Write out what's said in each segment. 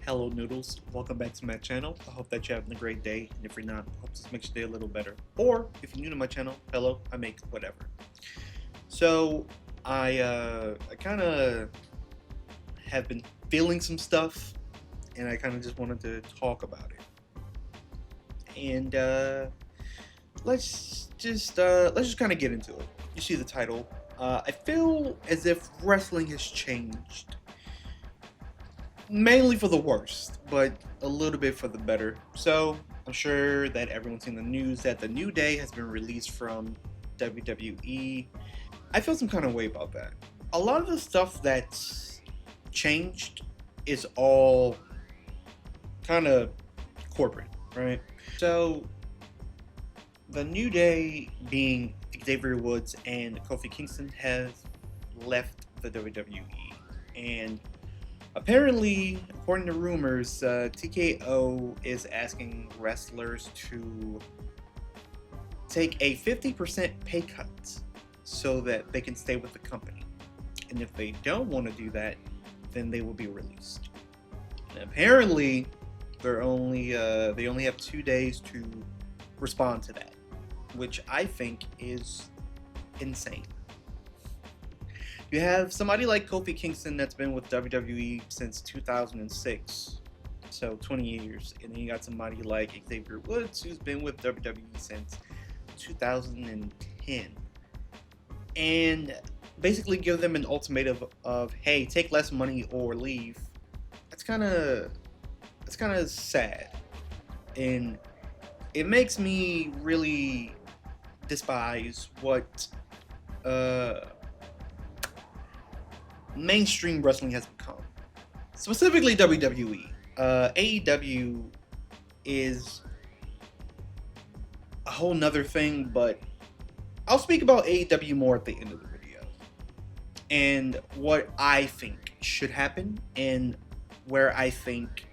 Hello Noodles, welcome back to my channel. I hope that you're having a great day, and if you're not, I hope this makes your day a little better. Or, if you're new to my channel, hello, I make whatever. So, I kind of have been feeling some stuff, and I kind of just wanted to talk about it. And, let's just kind of get into it. You see the title. I feel as if wrestling has changed. Mainly for the worst, but a little bit for the better. So, I'm sure that everyone's seen the news that the New Day has been released from WWE. I feel some kind of way about that. A lot of the stuff that's changed is all kind of corporate, right? So, the New Day, being Xavier Woods and Kofi Kingston, has left the WWE. And apparently, according to rumors, TKO is asking wrestlers to take a 50% pay cut so that they can stay with the company. And if they don't want to do that, then they will be released. And apparently, they only have 2 days to respond to that, which I think is insane. You have somebody like Kofi Kingston that's been with WWE since 2006, so 20 years. And then you got somebody like Xavier Woods who's been with WWE since 2010. And basically give them an ultimatum of, hey, take less money or leave. That's kind of sad. And it makes me really despise what mainstream wrestling has become, specifically WWE. AEW is a whole nother thing, but I'll speak about AEW more at the end of the video and what I think should happen and where I think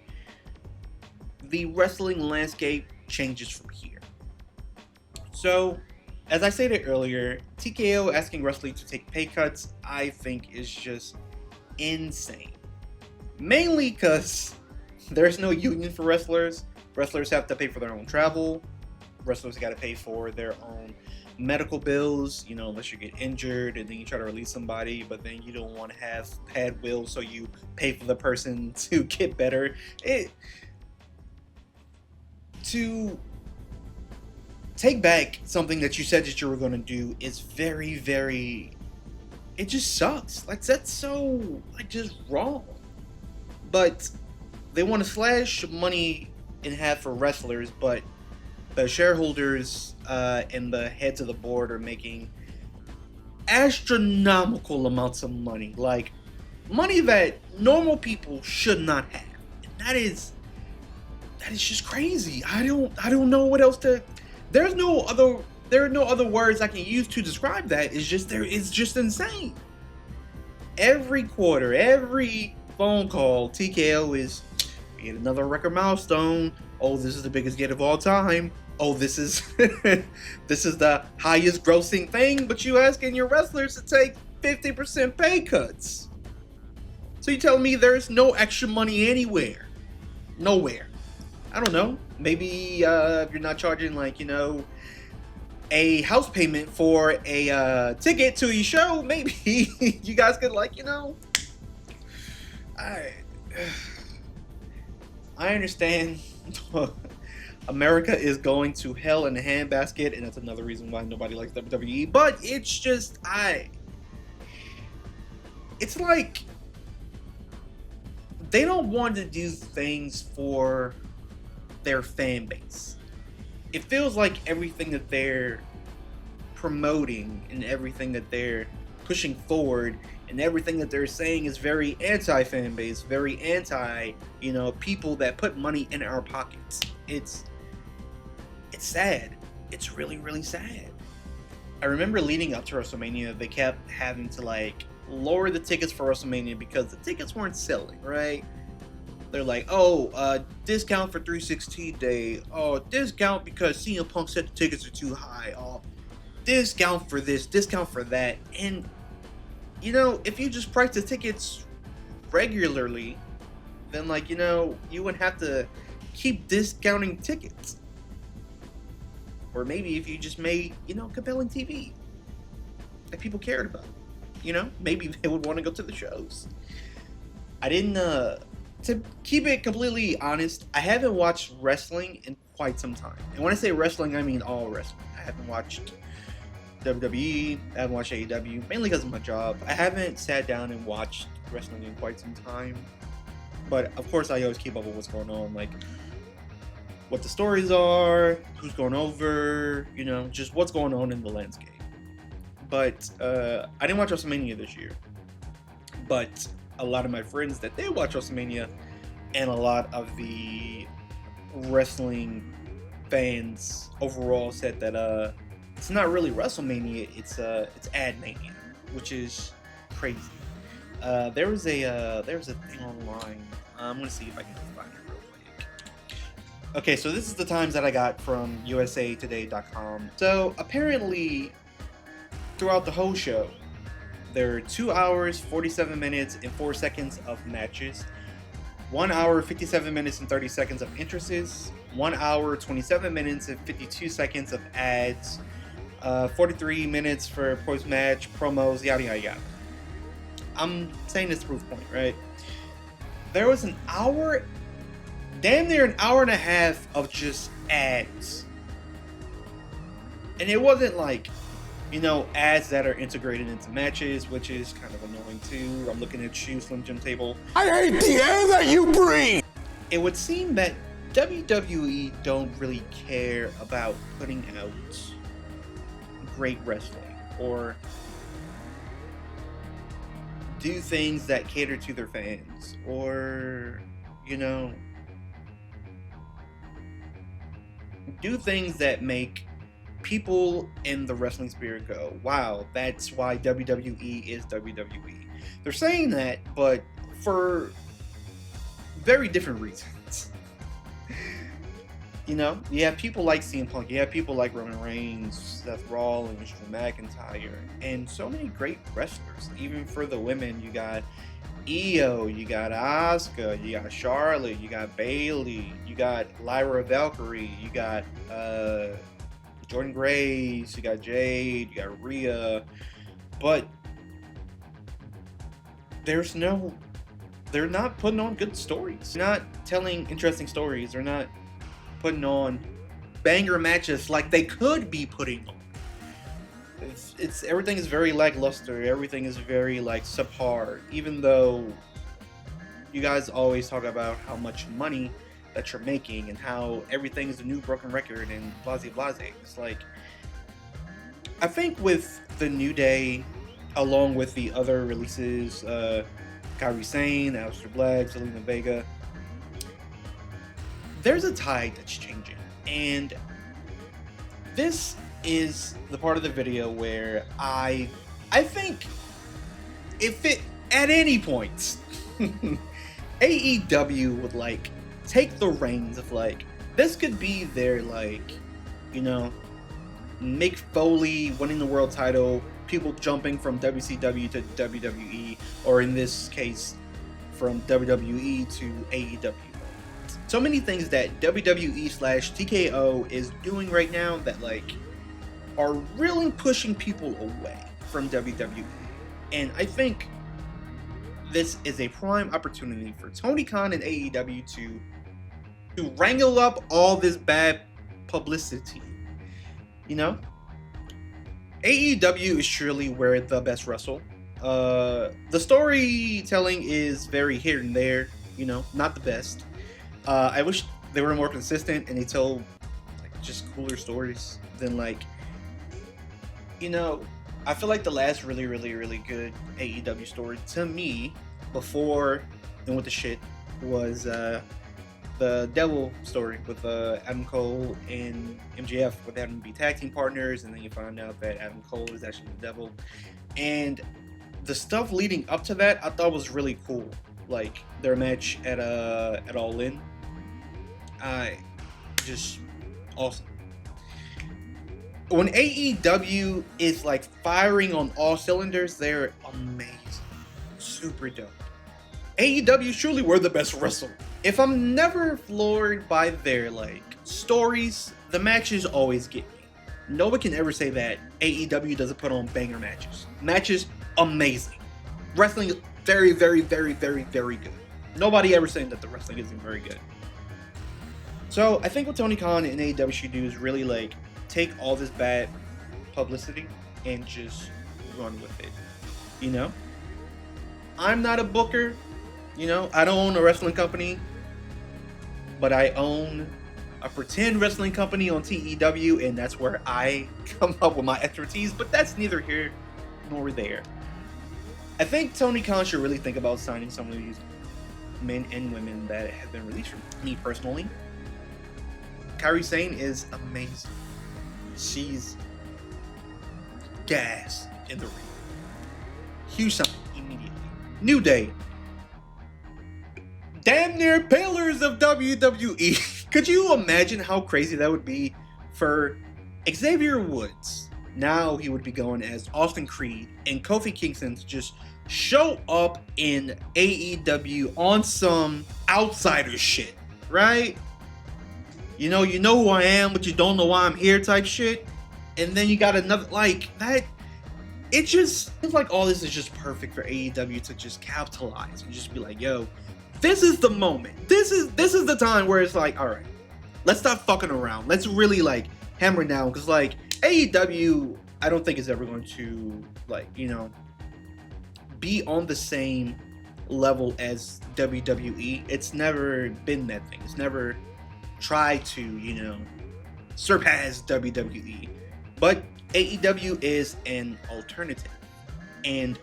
the wrestling landscape changes from here. So, as I stated earlier, TKO asking wrestlers to take pay cuts, I think is just insane. Mainly because there's no union for wrestlers. Wrestlers have to pay for their own travel. Wrestlers got to pay for their own medical bills, unless you get injured and then you try to release somebody, but then you don't want to have bad will, so you pay for the person to get better. To take back something that you said that you were going to do is very, very, it just sucks. Like, that's so, just wrong. But they want to slash money in half for wrestlers, but the shareholders and the heads of the board are making astronomical amounts of money. Like, money that normal people should not have. And that is just crazy. I don't know what else to... There are no other words I can use to describe that. It's just insane. Every quarter, every phone call, TKO is, we hit another record milestone. Oh, this is the biggest get of all time. Oh, this is this is the highest grossing thing, but you asking your wrestlers to take 50% pay cuts. So you tell me there's no extra money anywhere. Nowhere. I don't know. Maybe if you're not charging, a house payment for a ticket to your show, maybe you guys could, I understand America is going to hell in a handbasket, and that's another reason why nobody likes WWE, but it's just, it's like they don't want to do things for their fan base. It feels like everything that they're promoting and everything that they're pushing forward and everything that they're saying is very anti-fan base, very anti, people that put money in our pockets. It's sad. It's really, really sad. I remember leading up to WrestleMania, they kept having to lower the tickets for WrestleMania because the tickets weren't selling, right? They're like, discount for 316 Day. Oh, discount because CM Punk said the tickets are too high. Oh, discount for this, discount for that. And, if you just price the tickets regularly, then like, you know, you wouldn't have to keep discounting tickets. Or maybe if you just made, you know, compelling TV that people cared about, you know, maybe they would want to go to the shows. I didn't, to keep it completely honest, I haven't watched wrestling in quite some time. And when I say wrestling, I mean all wrestling. I haven't watched WWE, I haven't watched AEW, mainly because of my job. I haven't sat down and watched wrestling in quite some time. But of course, I always keep up with what's going on, like what the stories are, who's going over, you know, just what's going on in the landscape. But I didn't watch WrestleMania this year. But a lot of my friends that did watch WrestleMania, and a lot of the wrestling fans overall said that it's not really WrestleMania, it's Admania, which is crazy. There was a thing online. I'm gonna see if I can find it real quick. Okay, so this is the times that I got from usatoday.com. So apparently, throughout the whole show, there are 2 hours, 47 minutes, and 4 seconds of matches. 1 hour, 57 minutes, and 30 seconds of entrances. 1 hour, 27 minutes, and 52 seconds of ads. 43 minutes for post-match promos, yada yada yada. I'm saying this proof point, right? There was an hour, damn near an hour and a half of just ads. And it wasn't like, you know, ads that are integrated into matches, which is kind of annoying too. I'm looking at you, Slim Jim Table. I hate the air that you breathe! It would seem that WWE don't really care about putting out great wrestling or do things that cater to their fans, or, you know, do things that make people in the wrestling spirit go, wow, that's why WWE is WWE. They're saying that, but for very different reasons. You know, you have people like CM Punk, you have people like Roman Reigns, Seth Rollins, Drew McIntyre, and so many great wrestlers. Even for the women, you got Io, you got Asuka, you got Charlotte, you got Bayley, you got Lyra Valkyrie, you got Jordan Grace, you got Jade, you got Rhea, but they're not putting on good stories. They're not telling interesting stories. They're not putting on banger matches like they could be putting on. It's everything is very lackluster. Everything is very like subpar. Even though you guys always talk about how much money that you're making and how everything is a new broken record and blase blase. It's like, I think with the New Day, along with the other releases, Kairi Sane, Aleister Black, Zelina Vega, there's a tide that's changing. And this is the part of the video where I think if it at any point AEW would like take the reins of like, this could be their like, you know, Mick Foley winning the world title, people jumping from WCW to WWE, or in this case from WWE to AEW. So many things that WWE/TKO is doing right now that like are really pushing people away from WWE. And I think this is a prime opportunity for Tony Khan and AEW to wrangle up all this bad publicity. You know? AEW is surely where the best wrestle. The storytelling is very here and there, you know, not the best. I wish they were more consistent and they told like just cooler stories than like, you know, I feel like the last really good AEW story to me before and with the shit was the Devil story with Adam Cole and MJF, with having to be tag team partners, and then you find out that Adam Cole is actually the Devil. And the stuff leading up to that I thought was really cool. Like their match at All In, just awesome. When AEW is like firing on all cylinders, they're amazing, super dope. AEW surely were the best wrestler. If I'm never floored by their like stories, the matches always get me. No one can ever say that AEW doesn't put on banger matches. Matches amazing. Wrestling very, very, very, very, very good. Nobody ever saying that the wrestling isn't very good. So I think what Tony Khan and AEW should do is really like take all this bad publicity and just run with it. You know? I'm not a booker. You know, I don't own a wrestling company, but I own a pretend wrestling company on TEW, and that's where I come up with my expertise, but that's neither here nor there. I think Tony Khan should really think about signing some of these men and women that have been released from me personally. Kairi Sane is amazing. She's gas in the ring. Huge sign immediately. New Day. Damn near pillars of WWE. Could you imagine how crazy that would be for Xavier Woods? Now he would be going as Austin Creed and Kofi Kingston to just show up in AEW on some outsider shit, right? You know who I am, but you don't know why I'm here type shit. And then you got another, like, that. It's like all this is just perfect for AEW to just capitalize and just be like, yo, this is the moment. This is the time where it's like, all right, let's stop fucking around. Let's really like hammer down, because like AEW, I don't think is ever going to like, you know, be on the same level as WWE. It's never been that thing. It's never tried to, you know, surpass WWE. But AEW is an alternative, and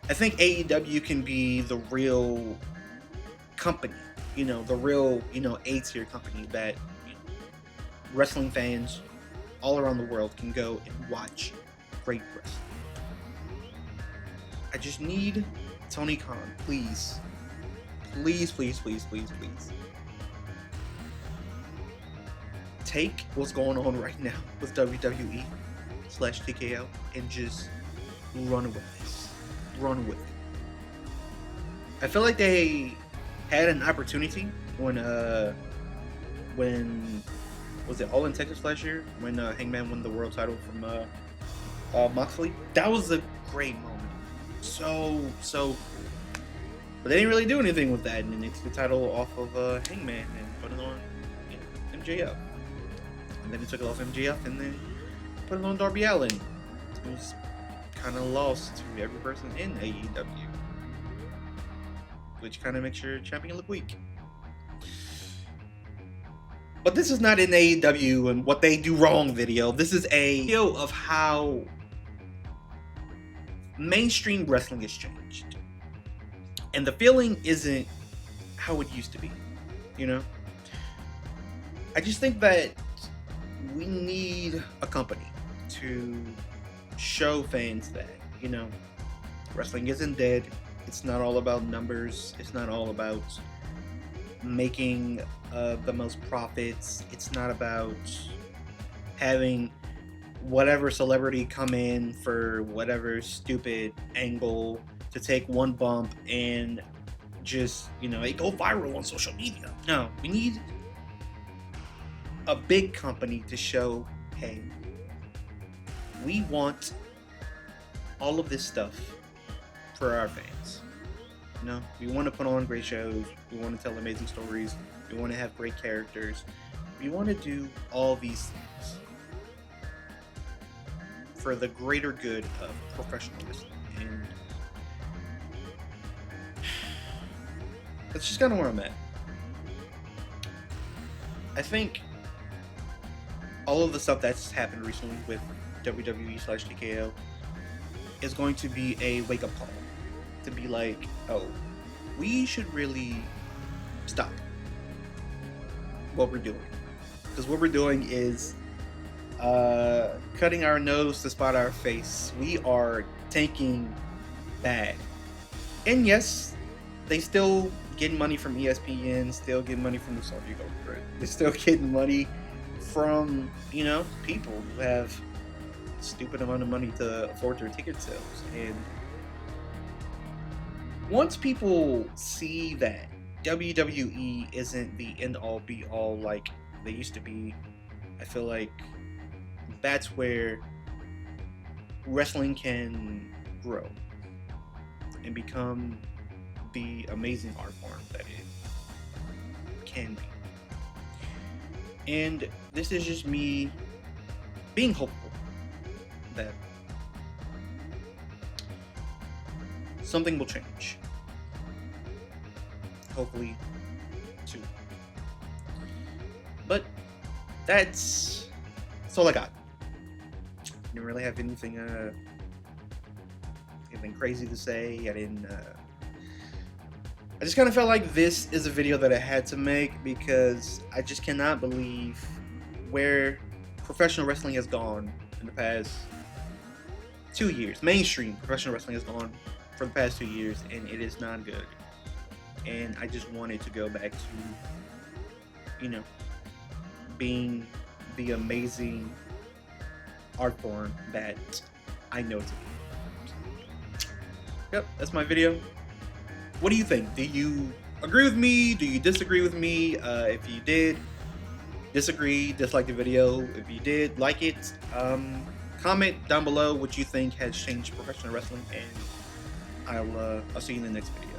I think AEW can be the real company, you know, the real, you know, A-tier company that, you know, wrestling fans all around the world can go and watch great wrestling. I just need Tony Khan, please, please, please, please, please, please, take what's going on right now with WWE/TKO and just run with this. Run with it. I feel like they had an opportunity when was it All in Texas last year when Hangman won the world title from Moxley. That was a great moment. So cool. But they didn't really do anything with that, and then they took the title off of Hangman and put it on, you know, MJF. And then they took it off MJF and then put it on Darby Allin. It was kind of lost to every person in AEW, which kind of makes your champion look weak. But this is not an AEW and what they do wrong video. This is a video of how mainstream wrestling has changed. And the feeling isn't how it used to be, you know? I just think that we need a company to show fans that, you know, wrestling isn't dead. It's not all about numbers. It's not all about making the most profits. It's not about having whatever celebrity come in for whatever stupid angle to take one bump and just, you know, it go viral on social media. No, we need a big company to show, hey, we want all of this stuff for our fans. You know, we want to put on great shows. We want to tell amazing stories. We want to have great characters. We want to do all these things for the greater good of professional wrestling. And that's just kind of where I'm at. I think all of the stuff that's happened recently with WWE/TKO is going to be a wake-up call. To be like, oh, we should really stop what we're doing. Because what we're doing is cutting our nose to spot our face. We are tanking bad. And yes, they still get money from ESPN, still get money from the Saudi government. They're still getting money from, you know, people who have a stupid amount of money to afford their ticket sales. And once people see that WWE isn't the end all be all like they used to be, I feel like that's where wrestling can grow and become the amazing art form that it can be. And this is just me being hopeful that something will change. Hopefully, soon. But that's all I got. Didn't really have anything crazy to say. I just kind of felt like this is a video that I had to make because I just cannot believe where professional wrestling has gone in the past 2 years. Mainstream professional wrestling has gone for the past 2 years, and it is not good. And I just wanted to go back to, being the amazing art form that I know to be. Yep, that's my video. What do you think? Do you agree with me? Do you disagree with me? If you did disagree, dislike the video. If you did like it, comment down below what you think has changed professional wrestling, and I'll see you in the next video.